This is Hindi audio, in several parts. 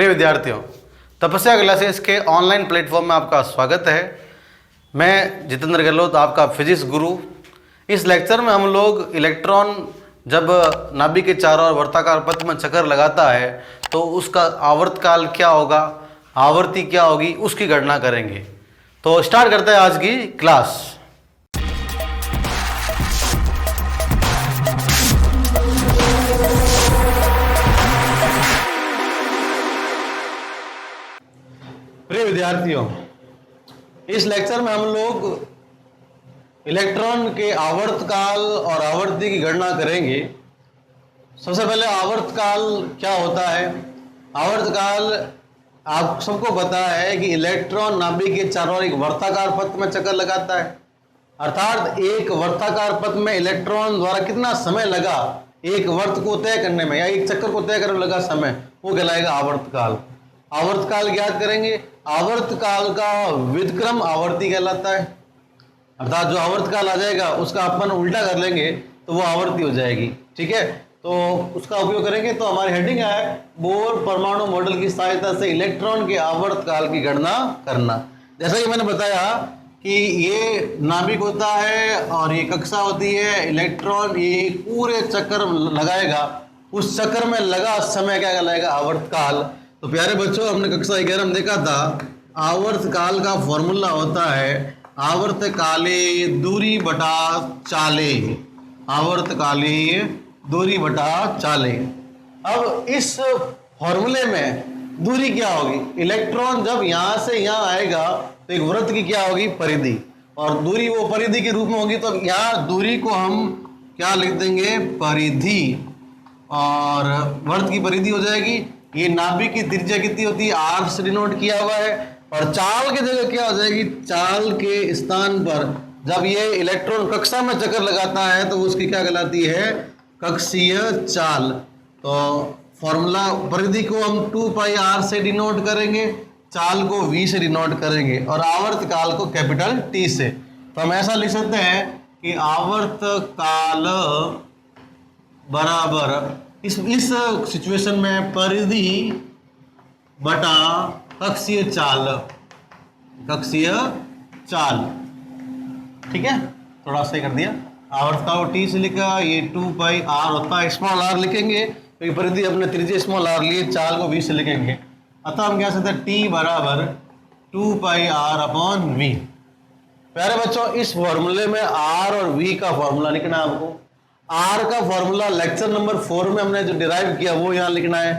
प्रिय विद्यार्थियों, तपस्या क्लासेस के ऑनलाइन प्लेटफॉर्म में आपका स्वागत है। मैं जितेंद्र गहलोत, आपका फिजिक्स गुरु। इस लेक्चर में हम लोग इलेक्ट्रॉन जब नाभिक के चारों ओर वर्ताकार पथ में चक्कर लगाता है तो उसका आवर्तकाल क्या होगा, आवर्ती क्या होगी, उसकी गणना करेंगे। तो स्टार्ट करते हैं आज की क्लास। प्रिय विद्यार्थियों, इस लेक्चर में हम लोग इलेक्ट्रॉन के आवर्तकाल और आवर्ती की गणना करेंगे। सबसे पहले आवर्तकाल क्या होता है। आवर्तकाल आप सबको पता है कि इलेक्ट्रॉन नाभिक के चारों ओर एक वर्ताकार पथ में चक्कर लगाता है, अर्थात एक वर्ताकार पथ में इलेक्ट्रॉन द्वारा कितना समय लगा एक वर्त को तय करने में या एक चक्कर को तय करने में लगा समय, वो कहलाएगा आवर्तकाल। आवर्तकाल ज्ञात करेंगे। आवर्तकाल का व्युत्क्रम आवर्ती कहलाता है, अर्थात जो आवर्तकाल आ जाएगा उसका अपन उल्टा कर लेंगे तो वो आवर्ती हो जाएगी। ठीक है, तो उसका उपयोग करेंगे। तो हमारी हेडिंग है बोर परमाणु मॉडल की सहायता से इलेक्ट्रॉन के आवर्तकाल की गणना करना। जैसा कि मैंने बताया कि ये नाभिक होता है और ये कक्षा होती है। इलेक्ट्रॉन ये पूरे चक्कर लगाएगा, उस चक्कर में लगा समय क्या कहलाएगा, आवर्तकाल। तो प्यारे बच्चों, हमने कक्षा 11 में देखा था आवर्तकाल का फॉर्मूला होता है आवर्तकाले दूरी बटा चाले। आवर्तकाले दूरी बटा चाले। अब इस फॉर्मूले में दूरी क्या होगी, इलेक्ट्रॉन जब यहां से यहां आएगा तो एक वृत्त की क्या होगी, परिधि, और दूरी वो परिधि के रूप में होगी। तो यहाँ दूरी को हम क्या लिख देंगे, परिधि, और वृत्त की परिधि हो जाएगी। ये नाभिक की त्रिज्या कितनी होती है, r से डिनोट किया हुआ है। और चाल की जगह क्या हो जाएगी, चाल के स्थान पर जब ये इलेक्ट्रॉन कक्षा में चक्कर लगाता है तो उसकी क्या कहलाती है, कक्षीय चाल। तो फॉर्मूला परिधि को हम 2πr से डिनोट करेंगे, चाल को v से डिनोट करेंगे और आवर्तकाल को कैपिटल T से। तो हम ऐसा लिख सकते हैं कि आवर्तकाल बराबर इस सिचुएशन में परिधि बटा कक्षीय चाल, कक्षीय चाल। ठीक है, थोड़ा सही कर दिया। आवर्तकाल को T से लिखा, ये 2πr होता है, स्मॉल r लिखेंगे क्योंकि परिधि अपने त्रिज्या स्मॉल r लिए, चाल को v से लिखेंगे। अतः हम क्या सकते हैं, T बराबर 2πr अपॉन v। प्यारे बच्चों, इस फॉर्मूले में r और v का फॉर्मूला लिखना है आपको। r का फॉर्मूला लेक्चर नंबर 4 में हमने जो डिराइव किया वो यहाँ लिखना है।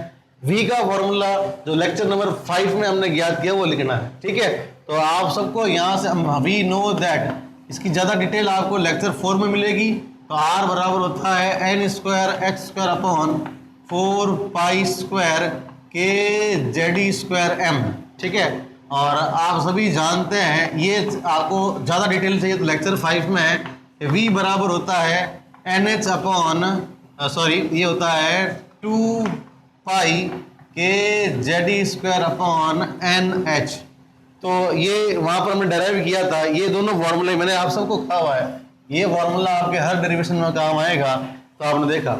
v का फॉर्मूला जो लेक्चर नंबर 5 में हमने ज्ञात किया वो लिखना है। ठीक है, तो आप सबको यहाँ से वी नो दैट, इसकी ज़्यादा डिटेल आपको लेक्चर 4 में मिलेगी। तो r बराबर होता है n square h square upon 4π square k z square m। ठीक है, और आप सभी जानते हैं, ये आपको ज़्यादा डिटेल चाहिए तो लेक्चर 5 में है। v बराबर होता है NH अपॉन ये होता है 2π k z square upon NH। तो ये वहाँ पर हमने डेराइव किया था। ये दोनों फॉर्मूले मैंने आप सबको कहा हुआ है, ये फॉर्मूला आपके हर डेरिवेशन में काम आएगा। तो आपने देखा,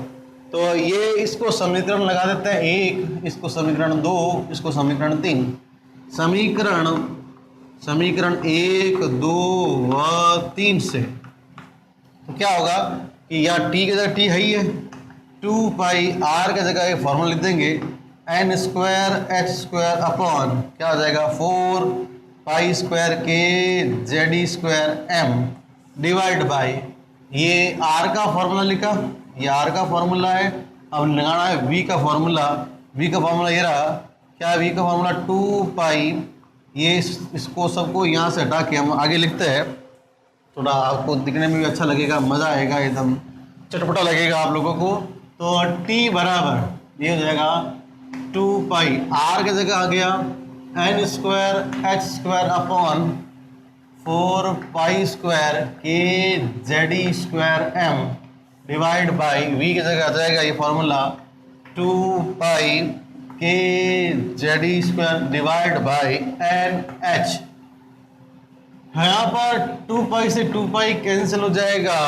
तो ये इसको समीकरण लगा देते हैं 1, इसको समीकरण 2, इसको समीकरण 3। समीकरण 1, 2 व 3 से तो क्या होगा कि यहाँ t की जगह t है ही है, 2πr की जगह ये फॉर्मूला लिख देंगे n square h square upon क्या हो जाएगा 4π square k z square m divide by ये r का फॉर्मूला लिखा, ये r का फॉर्मूला है। अब लगाना है v का फॉर्मूला। v का फॉर्मूला ये रहा, क्या v का फॉर्मूला 2π, ये इसको सबको यहाँ से हटा के हम आगे लिखते हैं, थोड़ा आपको दिखने में भी अच्छा लगेगा, मज़ा आएगा, एकदम चटपटा लगेगा आप लोगों को। तो t बराबर ये हो जाएगा 2π, r की जगह आ गया n square h square upon 4π square k z square m divide by v की जगह आ जाएगा ये formula 2π k z square divide by NH। यहाँ पर 2π से 2π कैंसिल हो जाएगा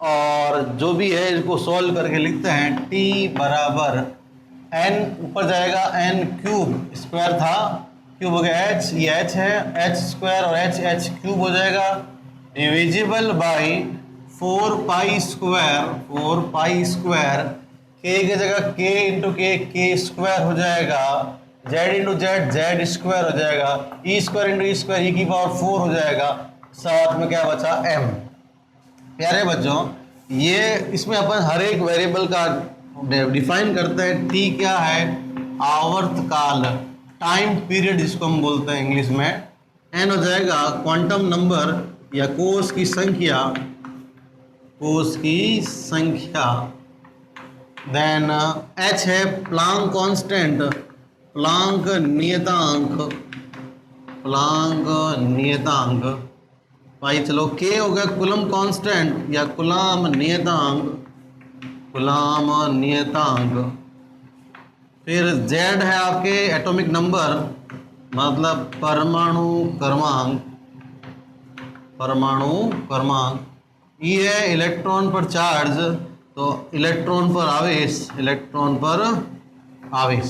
और जो भी है इसको सॉल्व करके लिखते हैं t बराबर n ऊपर जाएगा n क्यूब स्क्वायर था, क्यूब हो गया h, ये h है, h स्क्वायर और h क्यूब हो जाएगा divisible by 4 pi square k की जगह k इंटू k स्क्वायर हो जाएगा, z इंटू z स्क्वायर हो जाएगा, e square into e square e की पावर 4 हो जाएगा, साथ में क्या बचा m। प्यारे बच्चों, ये इसमें अपन हर एक वेरिएबल का डिफाइन करते हैं। t क्या है? आवर्तकाल, टाइम पीरियड जिसको हम बोलते हैं इंग्लिश में। n हो जाएगा क्वांटम नंबर या कोष की संख्या, देन h है प्लांक कांस्टेंट, प्लांक नियतांक भाई। चलो k हो गया कूलम कांस्टेंट या कूलाम नियतांक। फिर z है आपके एटॉमिक नंबर, मतलब परमाणु क्रमांक। e है इलेक्ट्रॉन पर चार्ज, तो इलेक्ट्रॉन पर आवेश।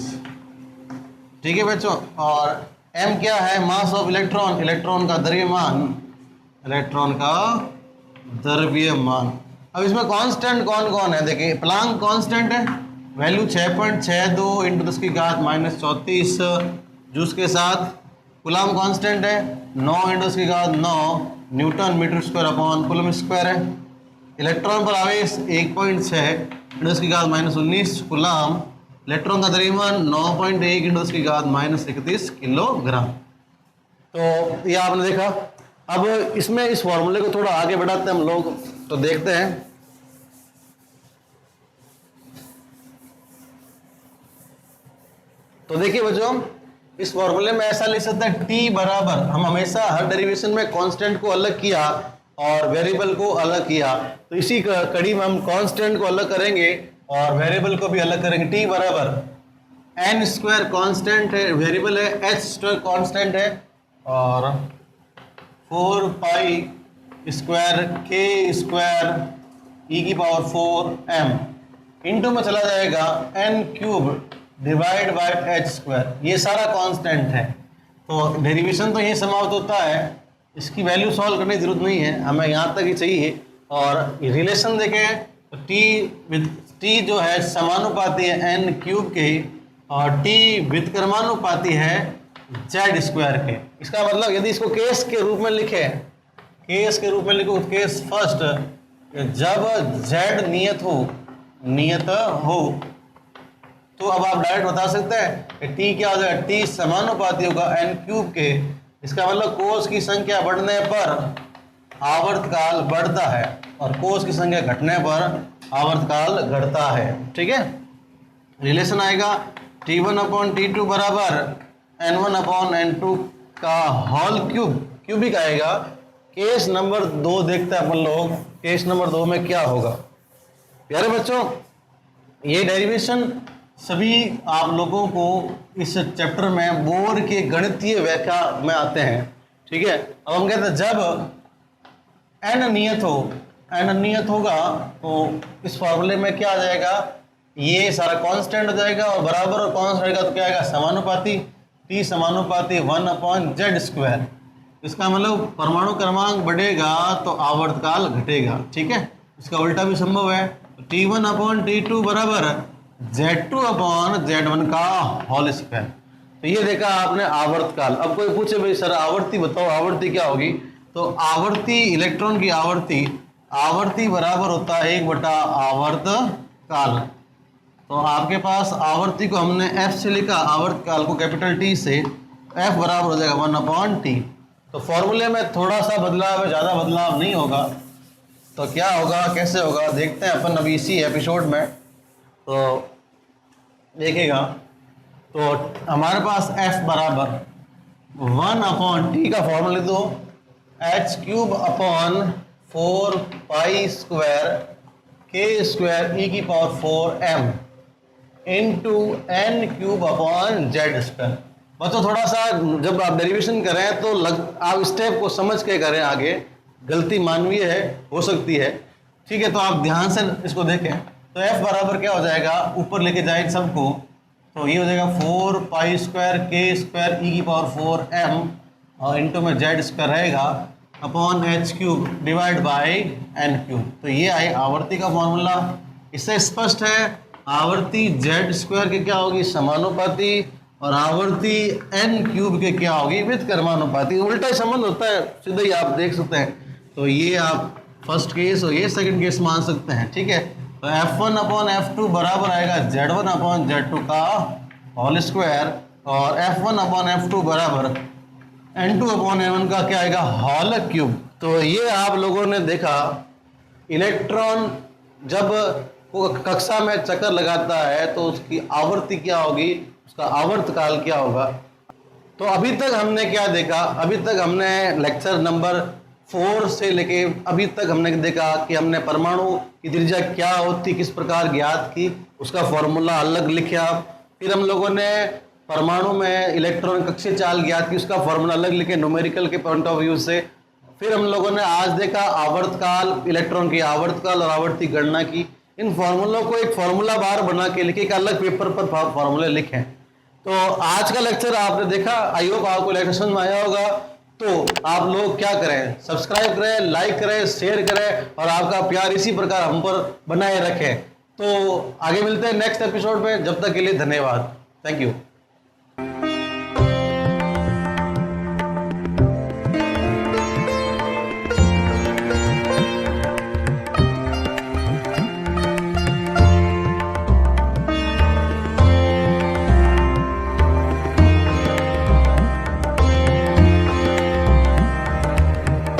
ठीक है बच्चों। और m क्या है? मास ऑफ इलेक्ट्रॉन, इलेक्ट्रॉन का द्रव्यमान। अब इसमें कांस्टेंट कौन कौन है? देखिए, प्लांक कांस्टेंट है, वैल्यू 6.62 इंटू 10 की घात -34 जूस के साथ। कूलम कांस्टेंट है 9 इंटू 10 की घात 9 newton meter square upon coulomb square है। इलेक्ट्रॉन पर आवेश 1.6 इंटू 10 की घात -19 कूलम। इलेक्ट्रॉन का द्रव्यमान 9.1 इंटू 10 की घात -31 किलोग्राम। तो ये आपने देखा। अब इसमें इस फॉर्मूले को थोड़ा आगे बढ़ाते हैं हम लोग, तो देखते हैं। तो देखिए बच्चों, इस फॉर्मूले में ऐसा लिख सकते हैं t बराबर, हम हमेशा हर डेरिवेशन में कांस्टेंट को अलग किया और वेरिएबल को अलग किया, तो इसी कड़ी में हम कांस्टेंट को अलग करेंगे और वेरिएबल को भी अलग करेंगे। t बराबर n स्क्वायर कांस्टेंट है, वेरिएबल है, h स्क्वायर कांस्टेंट है, और 4 pi square k square e की पावर 4m इंटू में चला जाएगा n cube divide by h square. ये सारा कांस्टेंट है। तो डेरिवेशन तो ये समाप्त होता है, इसकी वैल्यू सॉल्व करने की जरूरत नहीं है, हमें यहाँ तक ही चाहिए। और रिलेशन देखें तो t जो है समानुपाती है n क्यूब के, और t व्युत्क्रमानुपाती है z स्क्वायर के। इसका मतलब यदि इसको केस के रूप में लिखे, केस फर्स्ट, जब z नियत हो तो अब आप डायरेक्ट बता सकते हैं कि t क्या हो जाएगा? t समानुपाती होगा n क्यूब के। इसका मतलब कोष की संख्या बढ़ने पर आवर्तकाल बढ़ता है और कोष की संख्या घटने पर आवर्तकाल घटता है। ठीक है। रिलेशन आएगा t1 अपॉन t2 बराबर n1 अपॉन n2 का होल क्यूबिक आएगा। केस नंबर 2 देखते हैं अपन लोग, केस नंबर 2 में क्या होगा। प्यारे बच्चों, ये डेरिवेशन सभी आप लोगों को इस चैप्टर में बोर के गणितीय व्याख्या में आते हैं। ठीक है। अब हम कहते हैं जब n नियत होगा तो इस फॉर्मूले में क्या आ जाएगा? ये सारा कांस्टेंट हो जाएगा और बराबर और कांस्टेंट रहेगा तो क्या आएगा? समानुपाती, t समानुपाती 1 अपॉन z स्क्वायर। इसका मतलब परमाणु क्रमांक बढ़ेगा तो आवर्तकाल घटेगा। ठीक है। इसका उल्टा भी संभव है। t1 अपॉन t2 बराबर z2 अपॉन z1 का होल स्क्वायर। तो ये देखा आपने आवर्तकाल। अब कोई पूछे भाई सर आवर्ती बताओ, आवर्ती क्या होगी? तो आवर्ती, इलेक्ट्रॉन की आवर्ती बराबर होता है 1 आवर्तकाल। तो आपके पास आवर्ती को हमने f से लिखा, आवर्तकाल को कैपिटल T से, f बराबर हो जाएगा 1 अपॉन t। तो फॉर्मूले में थोड़ा सा बदलाव है, ज़्यादा बदलाव नहीं होगा। तो क्या होगा, कैसे होगा देखते हैं अपन अभी इसी एपिसोड में। तो देखिएगा, तो हमारे पास f बराबर 1 अपॉन t का फॉर्मूला लिख दो, h cube upon 4 pi square k square e की power 4m into n cube upon z square. बच्चों थोड़ा सा जब आप डेरिवेशन करें तो आप स्टेप को समझ के करें, आगे गलती मानवीय है, हो सकती है। ठीक है। तो आप ध्यान से इसको देखें। तो f बराबर क्या हो जाएगा? ऊपर लेके जाए सबको, तो ये हो जाएगा 4 पाई स्क्वायर के स्क्वायर ई की पावर 4 एम और इंटू में जेड स्क्वायर रहेगा upon h cube divide by n cube. तो ये आई आवर्ती का फॉर्मूला। इससे स्पष्ट है आवर्ती जेड स्क्वायर के क्या होगी, समानुपाती, और आवर्ती एन क्यूब के क्या होगी, विद कर्मानुपाती। उल्टा ही संबंध होता है, सीधे ही आप देख सकते हैं। तो ये आप फर्स्ट केस और ये सेकंड केस मान सकते हैं, ठीक है। तो F1 अपॉन F2 बराबर आएगा Z1 अपॉन Z2 का होल स्क्वायर, और F1 अपॉन F2 बराबर N2 अपॉन N1 का क्या आएगा, होल क्यूब। तो ये आप लोगों ने देखा इलेक्ट्रॉन जब वो कक्षा में चक्कर लगाता है तो उसकी आवर्ती क्या होगी, उसका आवर्तकाल क्या होगा। तो अभी तक हमने क्या देखा, अभी तक हमने लेक्चर नंबर 4 से लेके अभी तक हमने देखा कि हमने परमाणु की त्रिज्या क्या होती किस प्रकार ज्ञात की, उसका फॉर्मूला अलग लिखा। फिर हम लोगों ने परमाणु में इलेक्ट्रॉन कक्षीय चाल ज्ञात की, उसका फॉर्मूला अलग लिखे न्यूमेरिकल के पॉइंट ऑफ व्यू से। फिर हम लोगों ने आज देखा आवर्तकाल, इलेक्ट्रॉन की आवर्तकाल और आवर्ती गणना की। इन फॉर्मूलों को एक फॉर्मूला बार बना के लिखे, एक अलग पेपर पर फॉर्मूले लिखें। तो आज का लेक्चर आपने देखा, आई होप आपको लेक्चर समझ में आया होगा। तो आप लोग क्या करें, सब्सक्राइब करें, लाइक करें, शेयर करें और आपका प्यार इसी प्रकार हम पर बनाए रखें। तो आगे मिलते हैं नेक्स्ट एपिसोड में, जब तक के लिए धन्यवाद, थैंक यू।